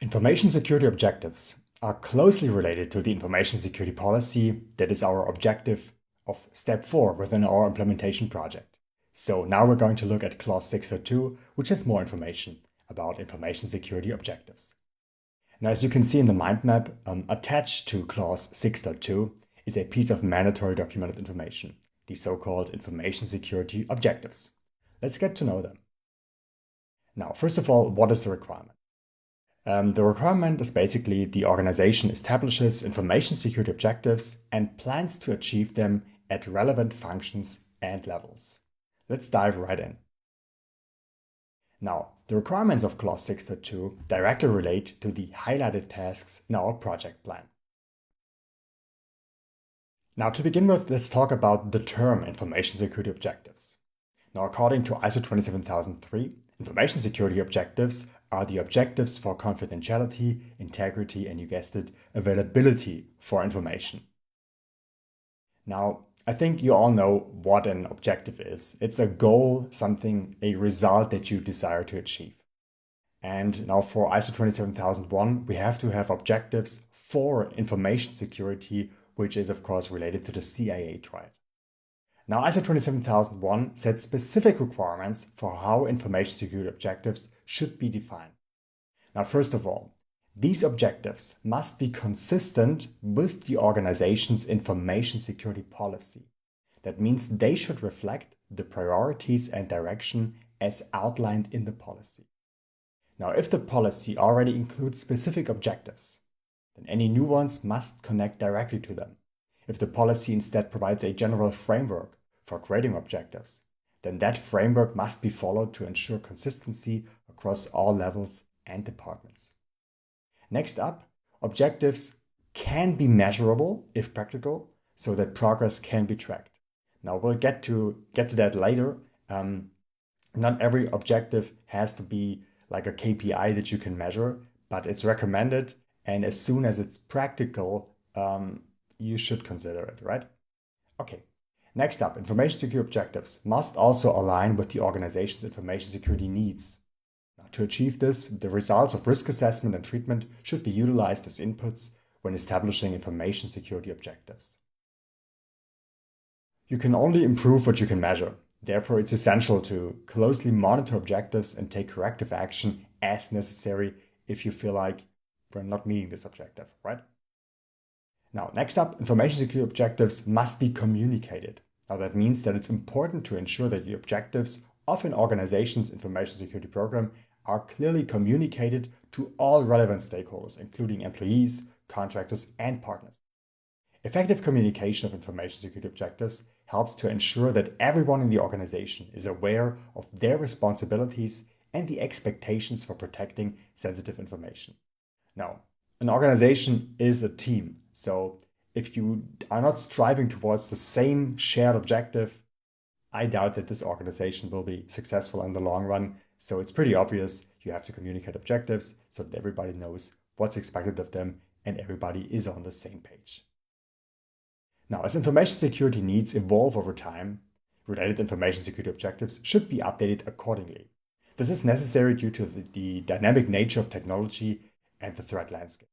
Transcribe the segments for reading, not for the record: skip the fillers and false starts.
Information security objectives are closely related to the information security policy that is our objective of step 4 within our implementation project. So now we're going to look at clause 602, which has more information about information security objectives. Now, as you can see in the mind map, attached to clause 6.2 is a piece of mandatory documented information, the so-called information security objectives. Let's get to know them. Now, first of all, what is the requirement? The requirement is basically the organization establishes information security objectives and plans to achieve them at relevant functions and levels. Let's dive right in. Now, the requirements of clause 6.2 directly relate to the highlighted tasks in our project plan. Now, to begin with, let's talk about the term information security objectives. Now, according to ISO 27003, information security objectives are the objectives for confidentiality, integrity, and you guessed it, availability for information. Now, I think you all know what an objective is. It's a goal, something, a result that you desire to achieve. And now for ISO 27001, we have to have objectives for information security, which is of course related to the CIA triad. Now, ISO 27001 sets specific requirements for how information security objectives should be defined. Now, first of all, these objectives must be consistent with the organization's information security policy. That means they should reflect the priorities and direction as outlined in the policy. Now, if the policy already includes specific objectives, then any new ones must connect directly to them. If the policy instead provides a general framework for creating objectives, then that framework must be followed to ensure consistency across all levels and departments. Next up, objectives can be measurable if practical, so that progress can be tracked. Now we'll get to that later. Not every objective has to be like a KPI that you can measure, but it's recommended, and as soon as it's practical, you should consider it, right? Okay. Next up, information security objectives must also align with the organization's information security needs. Now, to achieve this, the results of risk assessment and treatment should be utilized as inputs when establishing information security objectives. You can only improve what you can measure. Therefore, it's essential to closely monitor objectives and take corrective action as necessary if you feel like we're not meeting this objective, right? Now, next up, information security objectives must be communicated. Now, that means that it's important to ensure that the objectives of an organization's information security program are clearly communicated to all relevant stakeholders, including employees, contractors, and partners. Effective communication of information security objectives helps to ensure that everyone in the organization is aware of their responsibilities and the expectations for protecting sensitive information. Now, an organization is a team, so if you are not striving towards the same shared objective, I doubt that this organization will be successful in the long run. So it's pretty obvious you have to communicate objectives so that everybody knows what's expected of them and everybody is on the same page. Now, as information security needs evolve over time, related information security objectives should be updated accordingly. This is necessary due to the dynamic nature of technology and the threat landscape.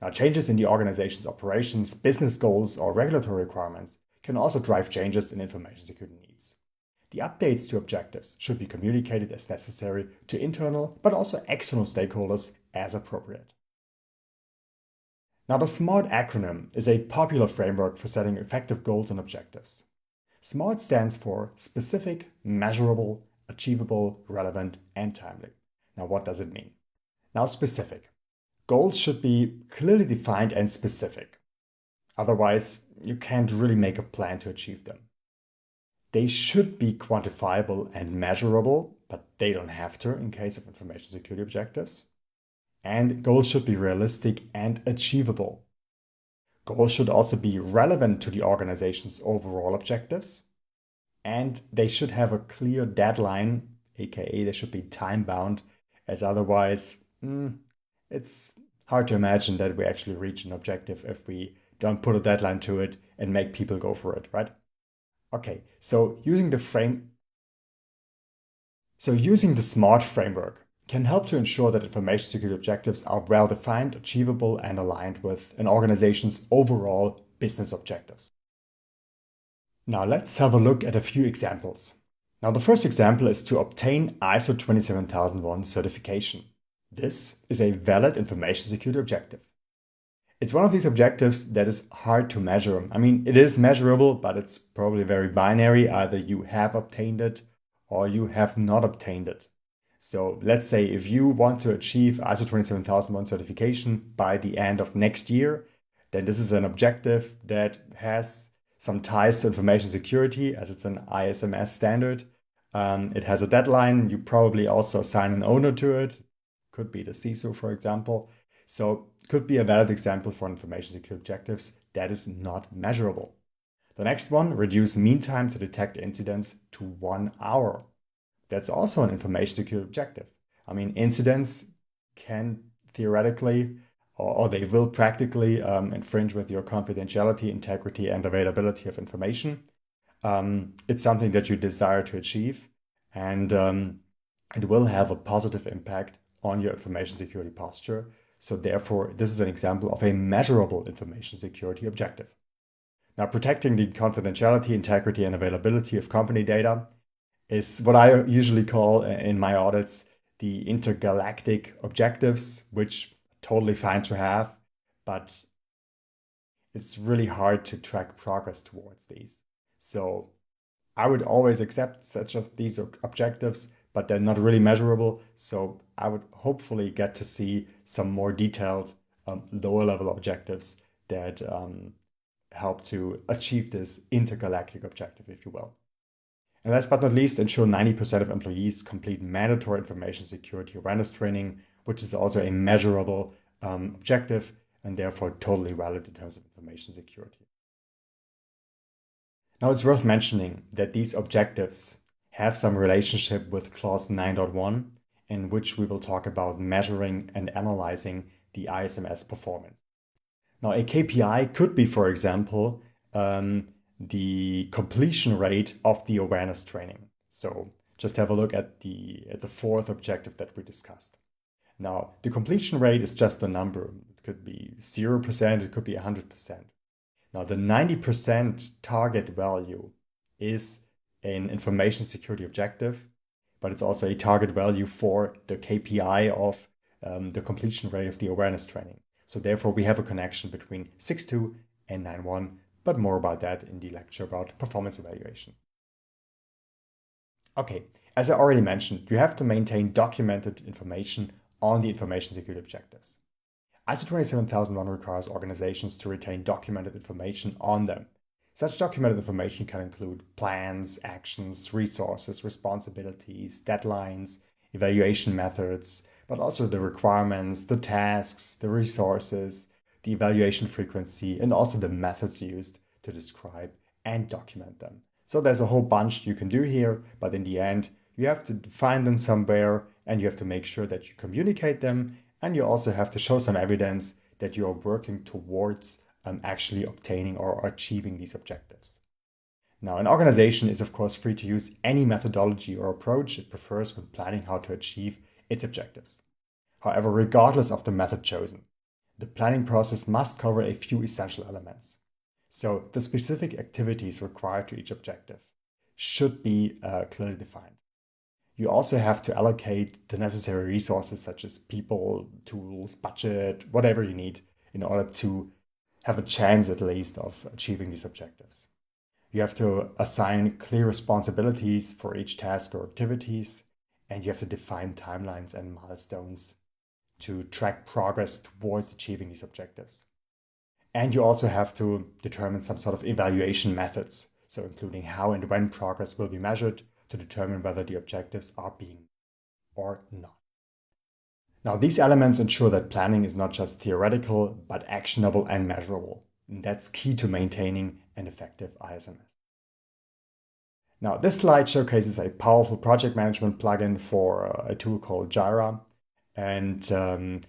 Now, changes in the organization's operations, business goals, or regulatory requirements can also drive changes in information security needs. The updates to objectives should be communicated as necessary to internal but also external stakeholders as appropriate. Now, the SMART acronym is a popular framework for setting effective goals and objectives. SMART stands for specific, measurable, achievable, relevant, and timely. Now, what does it mean? Now, specific. Goals should be clearly defined and specific. Otherwise, you can't really make a plan to achieve them. They should be quantifiable and measurable, but they don't have to in case of information security objectives. And goals should be realistic and achievable. Goals should also be relevant to the organization's overall objectives. And they should have a clear deadline, aka they should be time-bound, as otherwise, it's hard to imagine that we actually reach an objective if we don't put a deadline to it and make people go for it, right? Okay, so using the SMART framework, can help to ensure that information security objectives are well defined, achievable, and aligned with an organization's overall business objectives. Now let's have a look at a few examples. Now the first example is to obtain ISO 27001 certification. This is a valid information security objective. It's one of these objectives that is hard to measure. I mean, it is measurable, but it's probably very binary. Either you have obtained it or you have not obtained it. So let's say if you want to achieve ISO 27001 certification by the end of next year, then this is an objective that has some ties to information security, as it's an ISMS standard. It has a deadline. You probably also assign an owner to it. Could be the CISO, for example. So could be a valid example for information security objectives that is not measurable. The next one, reduce mean time to detect incidents to 1 hour. That's also an information security objective. I mean, incidents can theoretically, or they will practically infringe with your confidentiality, integrity, and availability of information. It's something that you desire to achieve, and it will have a positive impact on your information security posture. So therefore, this is an example of a measurable information security objective. Now, protecting the confidentiality, integrity, and availability of company data is what I usually call in my audits the intergalactic objectives, which totally fine to have, but it's really hard to track progress towards these. So I would always accept such of these objectives, but they're not really measurable. So I would hopefully get to see some more detailed lower level objectives that help to achieve this intergalactic objective, if you will. And last but not least, ensure 90% of employees complete mandatory information security awareness training, which is also a measurable objective and therefore totally valid in terms of information security. Now it's worth mentioning that these objectives have some relationship with clause 9.1, in which we will talk about measuring and analyzing the ISMS performance. Now a KPI could be, for example, the completion rate of the awareness training. So just have a look at the fourth objective that we discussed. Now, the completion rate is just a number. It could be 0%, it could be 100%. Now, the 90% target value is an information security objective, but it's also a target value for the KPI of the completion rate of the awareness training. So therefore, we have a connection between 6.2 and 9.1, but more about that in the lecture about performance evaluation. Okay, as I already mentioned, you have to maintain documented information on the information security objectives. ISO 27001 requires organizations to retain documented information on them. Such documented information can include plans, actions, resources, responsibilities, deadlines, evaluation methods, but also the requirements, the tasks, the resources, the evaluation frequency, and also the methods used to describe and document them. So there's a whole bunch you can do here, but in the end, you have to find them somewhere and you have to make sure that you communicate them, and you also have to show some evidence that you are working towards actually obtaining or achieving these objectives. Now, an organization is of course free to use any methodology or approach it prefers when planning how to achieve its objectives. However, regardless of the method chosen, the planning process must cover a few essential elements. So the specific activities required to each objective should be clearly defined. You also have to allocate the necessary resources such as people, tools, budget, whatever you need in order to have a chance at least of achieving these objectives. You have to assign clear responsibilities for each task or activities, and you have to define timelines and milestones to track progress towards achieving these objectives. And you also have to determine some sort of evaluation methods, so including how and when progress will be measured to determine whether the objectives are being met or not. Now, these elements ensure that planning is not just theoretical, but actionable and measurable. And that's key to maintaining an effective ISMS. Now, this slide showcases a powerful project management plugin for a tool called Jira. And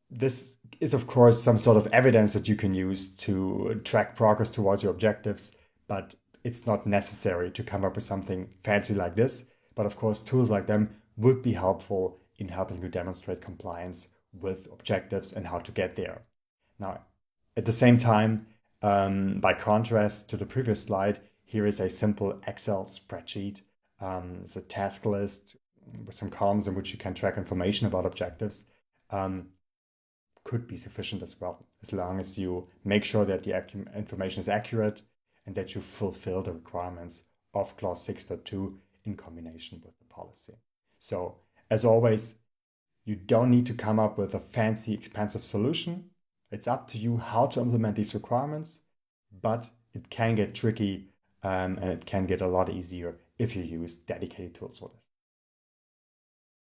this is, of course, some sort of evidence that you can use to track progress towards your objectives, but it's not necessary to come up with something fancy like this. But of course, tools like them would be helpful in helping you demonstrate compliance with objectives and how to get there. Now, at the same time, by contrast to the previous slide, here is a simple Excel spreadsheet. It's a task list with some columns in which you can track information about objectives. Could be sufficient as well, as long as you make sure that the information is accurate and that you fulfill the requirements of clause 6.2 in combination with the policy. So, as always, you don't need to come up with a fancy, expensive solution. It's up to you how to implement these requirements, but it can get tricky and it can get a lot easier if you use dedicated tools for this.